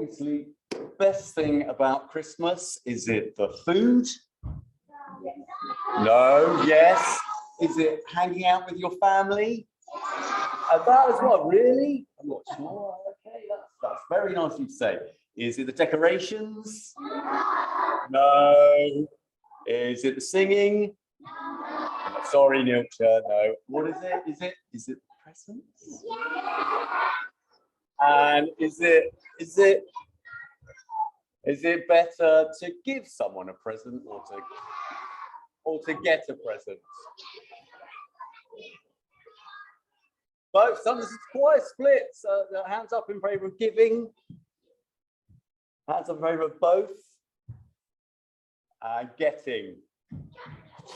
obviously, the best thing about Christmas, is it the food? No, yes. Is it hanging out with your family? That as well, really? I'm not sure. Okay, that's very nice of you to say. Is it the decorations? No. Is it the singing? Sorry, Nilcha, no. What is it? Is it presents? And is it better to give someone a present or to get a present? Both. Sometimes it's quite a split. So hands up in favour of giving. Hands up in favour of both. Getting.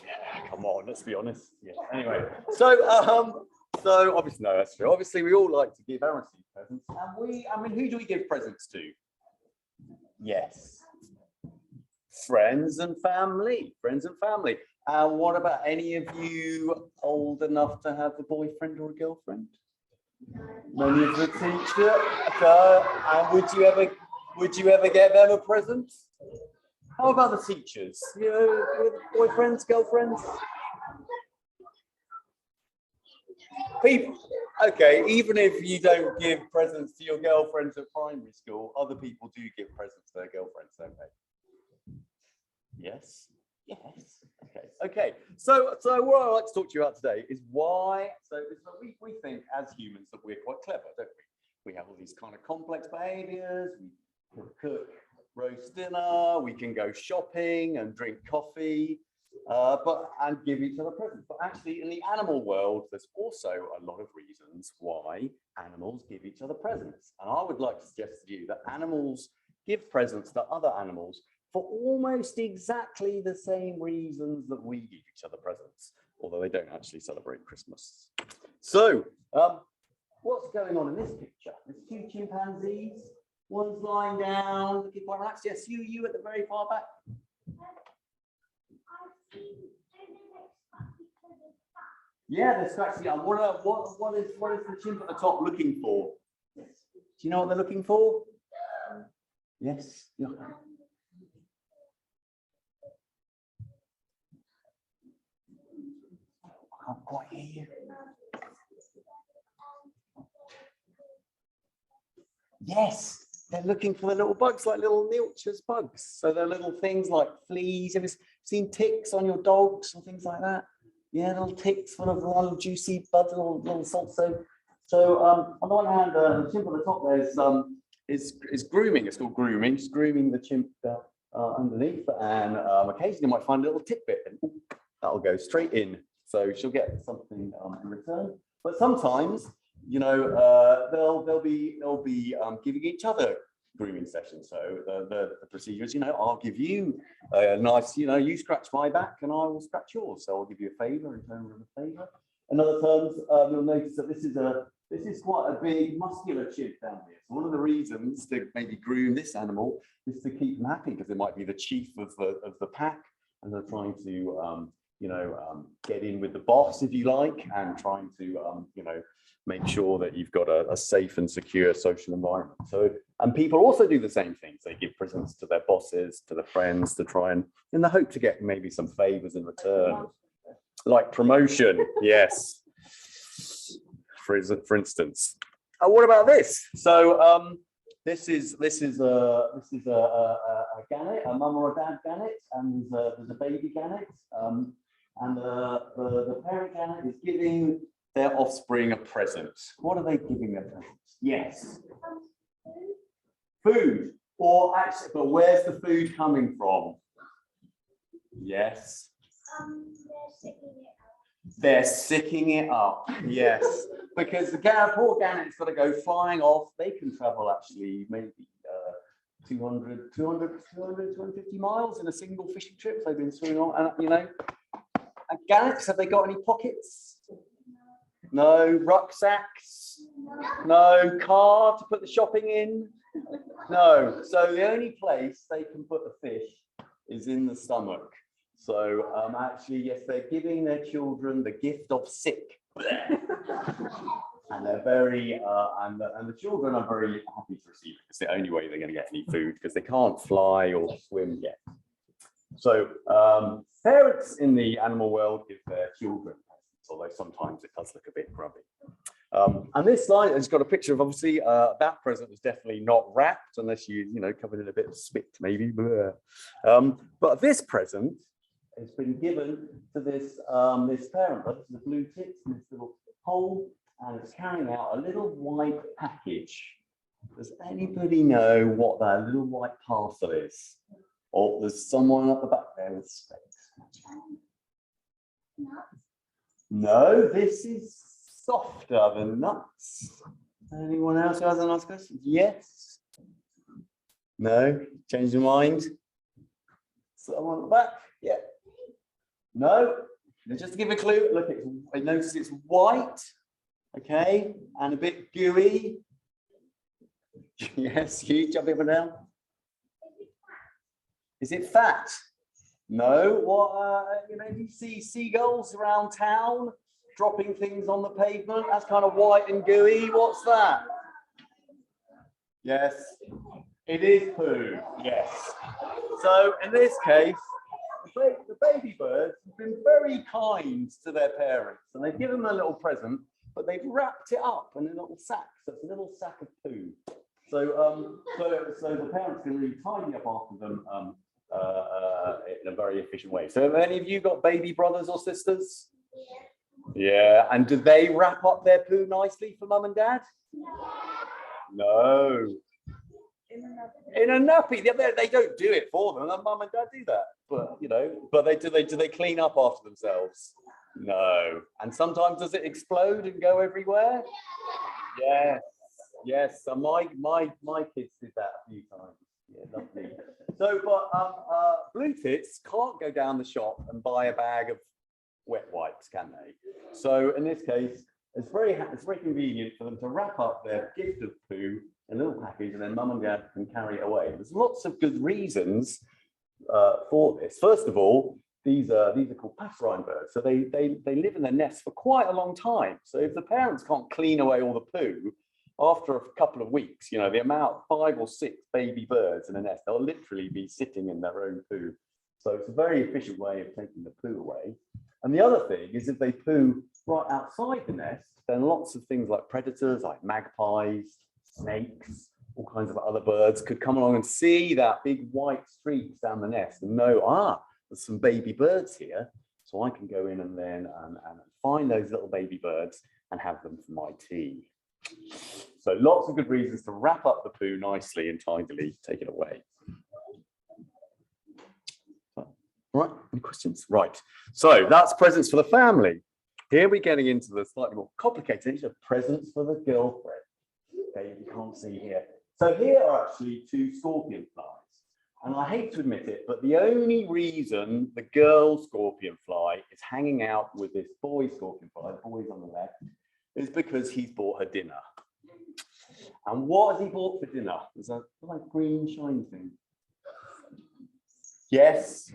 Yeah, come on, let's be honest. Yeah. Anyway, so obviously no, that's true. Obviously, we all like to give and receive presents, and who do we give presents to? Yes, friends and family. Friends and family. What about any of you old enough to have a boyfriend or a girlfriend? Many of the teacher. And would you ever get them a present? How about the teachers? You know, with boyfriends, girlfriends? People. Okay, even if you don't give presents to your girlfriends at primary school, other people do give presents to their girlfriends, don't they? Yes. Yes. Okay. So what I'd like to talk to you about today is why. So we think as humans that we're quite clever, don't we? We have all these kind of complex behaviours. We cook roast dinner. We can go shopping and drink coffee, and give each other presents. But actually, in the animal world, there's also a lot of reasons why animals give each other presents. And I would like to suggest to you that animals give presents to other animals for almost exactly the same reasons that we give each other presents, although they don't actually celebrate Christmas. So, what's going on in this picture? There's two chimpanzees. One's lying down, looking quite relaxed. Yes, you at the very far back. Yeah, they're scratching up. What is the chimp at the top looking for? Do you know what they're looking for? Yes. Yeah. I can't quite hear you. Yes. They're looking for the little bugs, like little Nilcha's bugs. So they're little things like fleas. Have you seen ticks on your dogs and things like that? Yeah, little ticks full of little juicy buds, little salt. So on the one hand, the chimp on the top there is grooming. It's called grooming. Just grooming the chimp underneath, and occasionally you might find a little tidbit, and that'll go straight in. So she'll get something in return. But sometimes, you know, they'll be giving each other grooming sessions. So the procedure is, you know, I'll give you a nice, you know, you scratch my back and I will scratch yours. So I'll give you a favour in terms of a favour. In other terms, you'll notice that this is quite a big muscular chimp down here. So one of the reasons to maybe groom this animal is to keep them happy, because it might be the chief of the pack, and they're trying to get in with the boss, if you like, and trying to make sure that you've got a safe and secure social environment. So, and people also do the same things. They give presents to their bosses, to their friends, to try and, in the hope to get maybe some favors in return, like promotion. Yes, for instance. What about this? So this is a gannet, a mum or a dad gannet, and there's a baby gannet, and the parent gannet is giving their offspring a present. What are they giving their presents? Yes. Food. Or actually, but where's the food coming from? Yes. They're sicking it up. Yes. Because the poor gannet's got to go flying off. They can travel actually maybe 250 miles in a single fishing trip. They've been swimming on, and you know. And gannets, have they got any pockets? No rucksacks? No car to put the shopping in? No. So the only place they can put the fish is in the stomach. So actually, yes, they're giving their children the gift of sick. And they're very, and the children are very happy to receive it. It's the only way they're going to get any food because they can't fly or swim yet. So parents in the animal world give their children presents, although sometimes it does look a bit grubby. And this slide has got a picture of, obviously, that present was definitely not wrapped unless you covered in a bit of spit, maybe. But this present has been given to this this parent. This is the blue tits in this little hole, and it's carrying out a little white package. Does anybody know what that little white parcel is? Oh, there's someone at the back there with space. No, this is softer than nuts. Anyone else who has a nice question? Yes? No? Change your mind? Someone at the back? Yeah. No? Just to give a clue, look, I notice it's white, okay, and a bit gooey. Yes, you jump up and down. Is it fat? No. What? You see seagulls around town dropping things on the pavement. That's kind of white and gooey. What's that? Yes, it is poo. Yes. So in this case, the baby birds have been very kind to their parents, and they've given them a little present, but they've wrapped it up in a little sack. So it's a little sack of poo. So so the parents can really tidy up after them in a very efficient way. So have any of you got baby brothers or sisters? Yeah. And do they wrap up their poo nicely for mum and dad? No. In a nappy. They don't do it for them. Mum and dad do that. But but do they clean up after themselves? No. And sometimes does it explode and go everywhere? Yes. Yes. So my kids did that a few times. Yeah, lovely. So, but blue tits can't go down the shop and buy a bag of wet wipes, can they? So in this case, it's very convenient for them to wrap up their gift of poo in a little package, and then mum and dad can carry it away. There's lots of good reasons for this. First of all, these are called passerine birds, so they live in their nests for quite a long time. So if the parents can't clean away all the poo, after a couple of weeks, the amount, 5 or 6 baby birds in a nest, they'll literally be sitting in their own poo. So it's a very efficient way of taking the poo away. And the other thing is, if they poo right outside the nest, then lots of things like predators, like magpies, snakes, all kinds of other birds could come along and see that big white streaks down the nest and know, there's some baby birds here. So I can go in and then and find those little baby birds and have them for my tea. So lots of good reasons to wrap up the poo nicely and tidily, take it away. Right, any questions? Right, so that's presents for the family. Here we're getting into the slightly more complicated issue of presents for the girlfriend. Okay, you can't see here. So here are actually 2 scorpion flies. And I hate to admit it, but the only reason the girl scorpion fly is hanging out with this boy scorpion fly, the boy's on the left, is because he's bought her dinner. And what has he bought for dinner? There's a like green shiny thing. Yes.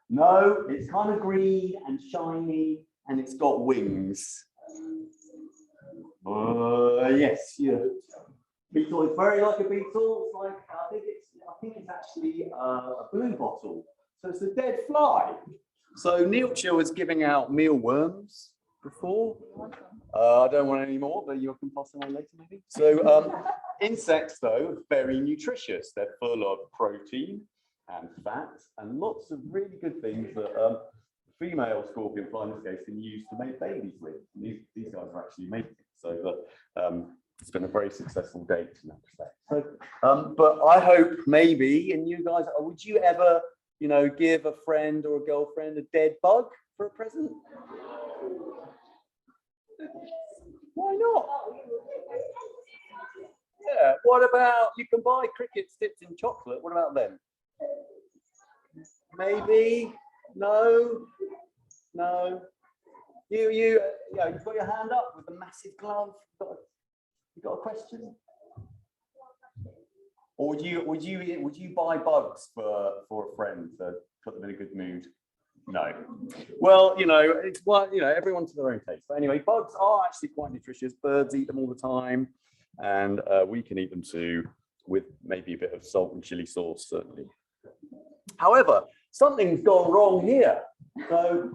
No, it's kind of green and shiny, and it's got wings. Yes, yeah. Beetle is very like a beetle. It's like I think it's actually a blue bottle. So it's a dead fly. So Neeltje was giving out mealworms before. I don't want any more, but you can pass them on later, maybe. So insects, though, very nutritious. They're full of protein and fat and lots of really good things that female scorpion fly in this case can use to make babies with. These guys are actually making it. So it's been a very successful date in that respect. So, but I hope maybe, and you guys, would you ever, give a friend or a girlfriend a dead bug for a present? Why not? Yeah. What about, you can buy crickets dipped in chocolate. What about them? Maybe. No. You've got your hand up with the massive glove. You got a question? Or would you buy bugs for a friend to put them in a good mood? No. Well, it's what, everyone to their own taste. But anyway, bugs are actually quite nutritious. Birds eat them all the time. And we can eat them too, with maybe a bit of salt and chili sauce, certainly. However, something's gone wrong here. So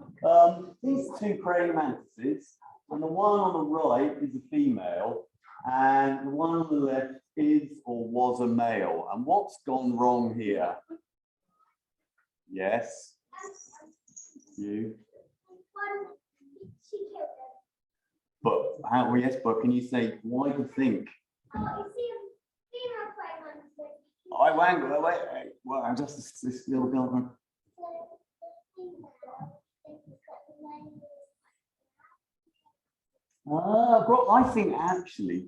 these two praying mantises, and the one on the right is a female, and the one on the left is or was a male. And what's gone wrong here? Yes. You. But how? Yes, but can you say why do you think? I wang. Wait. Well, I'm just this little girl. I think actually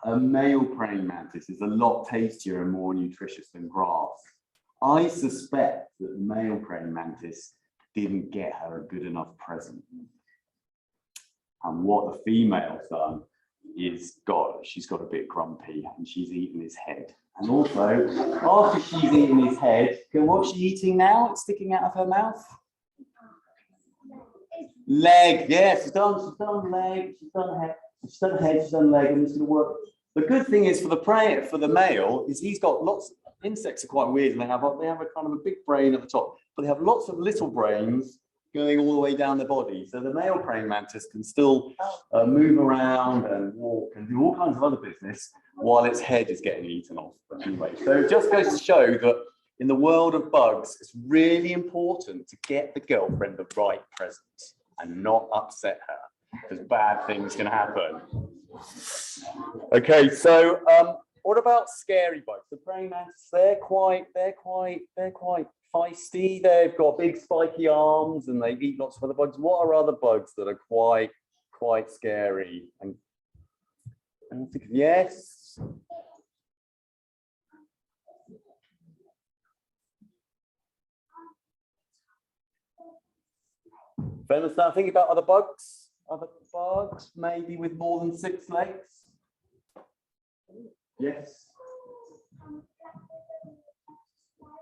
a male praying mantis is a lot tastier and more nutritious than grass. I suspect that the male praying mantis didn't get her a good enough present. And what the female's done is she's got a bit grumpy and she's eaten his head. And also, after she's eaten his head, what's she eating now? It's sticking out of her mouth. Leg, yes, she's done leg, she's done head, she's done leg, and it's going to work. The good thing is for the male is he's got lots. Insects are quite weird, and they have a kind of a big brain at the top, but they have lots of little brains going all the way down the body. So the male praying mantis can still move around and walk and do all kinds of other business while its head is getting eaten off. But anyway, so it just goes to show that in the world of bugs, it's really important to get the girlfriend the right present and not upset her, because bad things can happen. Okay, so what about scary bugs? The praying mantis, they're quite feisty. They've got big spiky arms and they eat lots of other bugs. What are other bugs that are quite scary? And I think, yes. Ben, start thinking about other bugs maybe with more than 6 legs. Yes.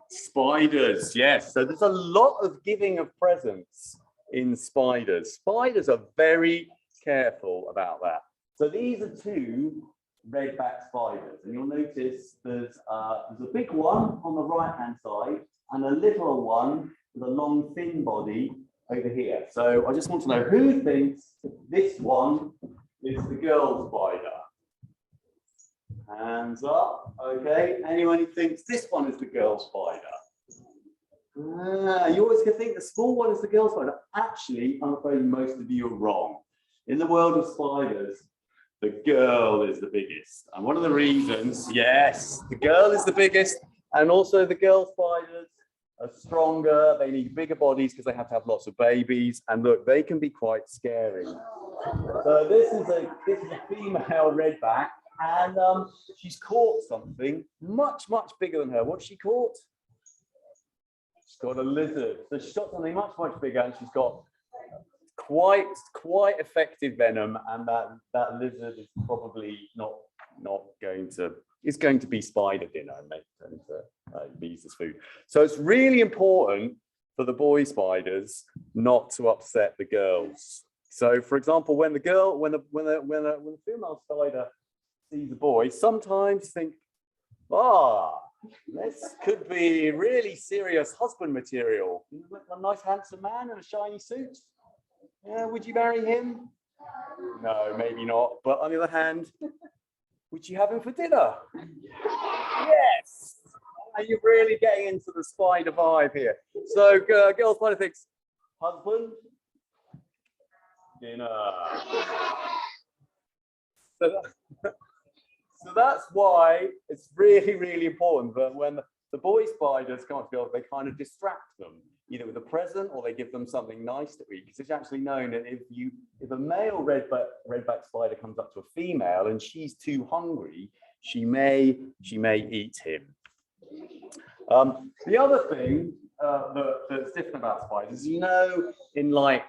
Spiders, yes. So there's a lot of giving of presents in spiders. Spiders are very careful about that. So these are 2 red-backed spiders, and you'll notice there's a big one on the right-hand side and a little one with a long, thin body over here. So I just want to know who thinks this one is the girl spider. Hands up. Okay. Anyone who thinks this one is the girl spider? You always can think the small one is the girl spider. Actually, I'm afraid most of you are wrong. In the world of spiders, the girl is the biggest. And one of the reasons, yes, the girl is the biggest, and also the girl spiders are stronger. They need bigger bodies because they have to have lots of babies. And look, they can be quite scary. So this is a female redback. And she's caught something much bigger than her. What's she caught? She's got a lizard. So she's got something much bigger, and she's got quite effective venom. And that lizard is probably not going to. It's going to be spider dinner and make them be used as food. So it's really important for the boy spiders not to upset the girls. So, for example, when the female spider sees a boy, sometimes think, this could be really serious husband material. A nice handsome man in a shiny suit. Yeah, would you marry him? No, maybe not. But on the other hand, would you have him for dinner? Yes. And you're really getting into the spider vibe here. So girl spider thinks, husband, dinner. So that's why it's really important that when the boy spiders come up to girls, they kind of distract them, either with a present or they give them something nice to eat. Because it's actually known that if a male redback spider comes up to a female and she's too hungry, she may eat him. The other thing that's different about spiders, in like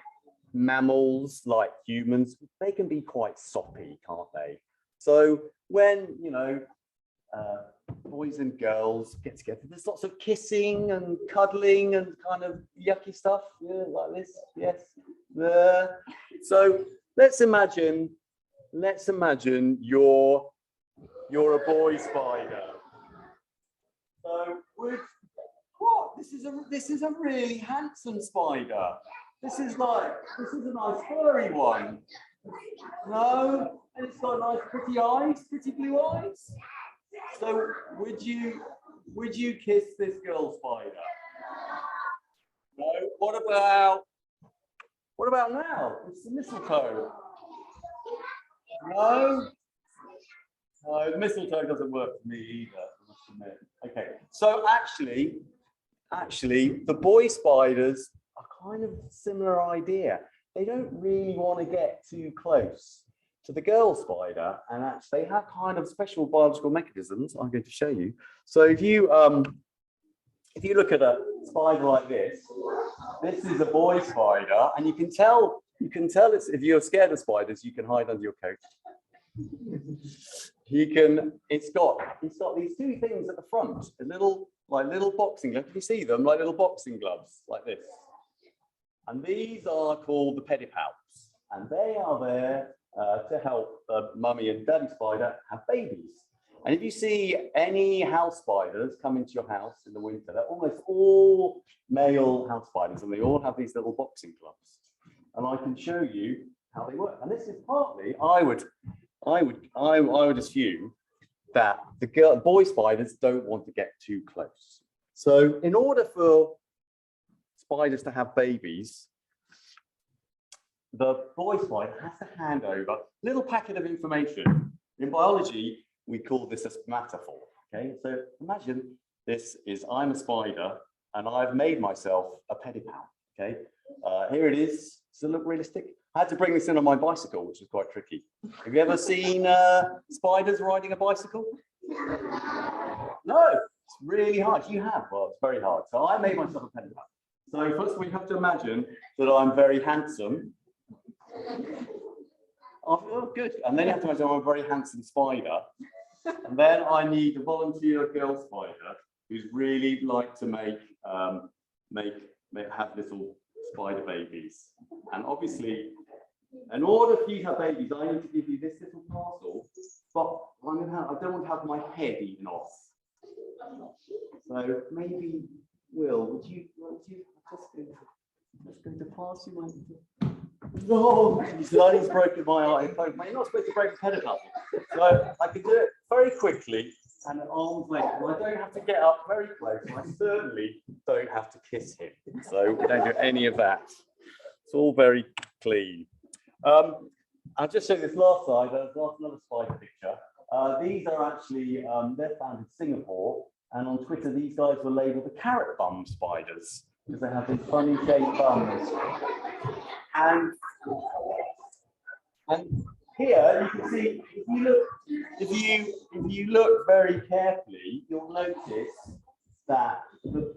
mammals, like humans, they can be quite soppy, can't they? So when, boys and girls get together. There's lots of kissing and cuddling and kind of yucky stuff, yeah, like this. Yes. So let's imagine you're a boy spider. So this is a really handsome spider. This is a nice furry one. No, and it's got nice pretty eyes, pretty blue eyes. So would you kiss this girl spider? No. What about now? It's the mistletoe. No. No, mistletoe doesn't work for me either, I must admit. Okay. So actually, the boy spiders are kind of a similar idea. They don't really want to get too close to the girl spider, and actually they have kind of special biological mechanisms I'm going to show you. So if you look at a spider like this is a boy spider, and you can tell it's, if you're scared of spiders, you can hide under your coat. It's got these two things at the front, little boxing gloves. Can you see them? Like little boxing gloves, like this. And these are called the pedipalps, and they are there to help mummy and daddy spider have babies. And if you see any house spiders come into your house in the winter, they're almost all male house spiders, and they all have these little boxing gloves. And I can show you how they work. And this is partly, I would assume that the boy spiders don't want to get too close. So in order for spiders to have babies, the boy spider has to hand over a little packet of information. In biology, we call this a spermatophore. Okay, so imagine I'm a spider and I've made myself a pedipalp. Okay, here it is. Does it look realistic? I had to bring this in on my bicycle, which is quite tricky. Have you ever seen spiders riding a bicycle? No, it's really hard. You have? Well, it's very hard. So I made myself a pedipalp. So first we have to imagine that I'm very handsome. Oh, good. And then you have to imagine I'm a very handsome spider. And then I need a volunteer girl spider who's really like to have little spider babies. And obviously, in order for you to have babies, I need to give you this little parcel, but I don't want to have my head eaten off. So maybe, Will, would you just going to pass you my... No, he's broken my eye. You're not supposed to break a pedipalp. So I can do it very quickly and at arm's length. And I don't have to get up very close. And I certainly don't have to kiss him. So we don't do any of that. It's all very clean. I'll just show this last side. Another spider picture. These are actually, they're found in Singapore. And on Twitter, these guys were labeled the carrot bum spiders because they have these funny shaped bums. And here you can see, if you look very carefully, you'll notice that the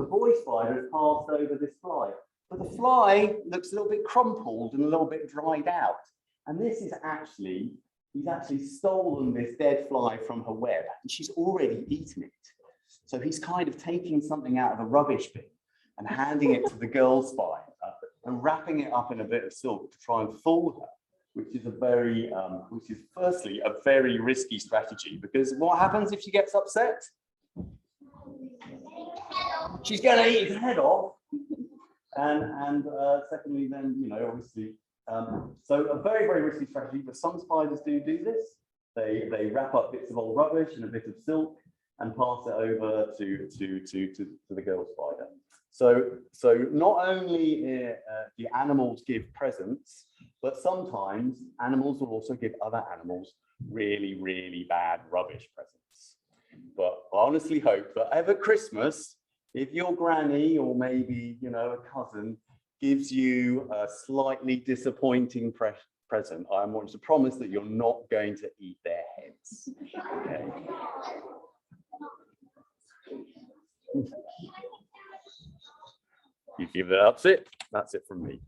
boy spider has passed over this fly. But the fly looks a little bit crumpled and a little bit dried out. And this is actually, he's actually stolen this dead fly from her web, and she's already eaten it. So he's kind of taking something out of a rubbish bin and handing it to the girl spider and wrapping it up in a bit of silk to try and fool her, which is firstly a very risky strategy, because what happens if she gets upset? She's going to eat his head off. And secondly, then, obviously, so a very, very risky strategy, but some spiders do this. They wrap up bits of old rubbish and a bit of silk and pass it over to the girl spider. So not only do animals give presents, but sometimes animals will also give other animals really, really bad rubbish presents. But I honestly hope that over Christmas, if your granny or maybe, a cousin gives you a slightly disappointing present, I want to promise that you're not going to eat their heads. Okay. You give it, that's it from me.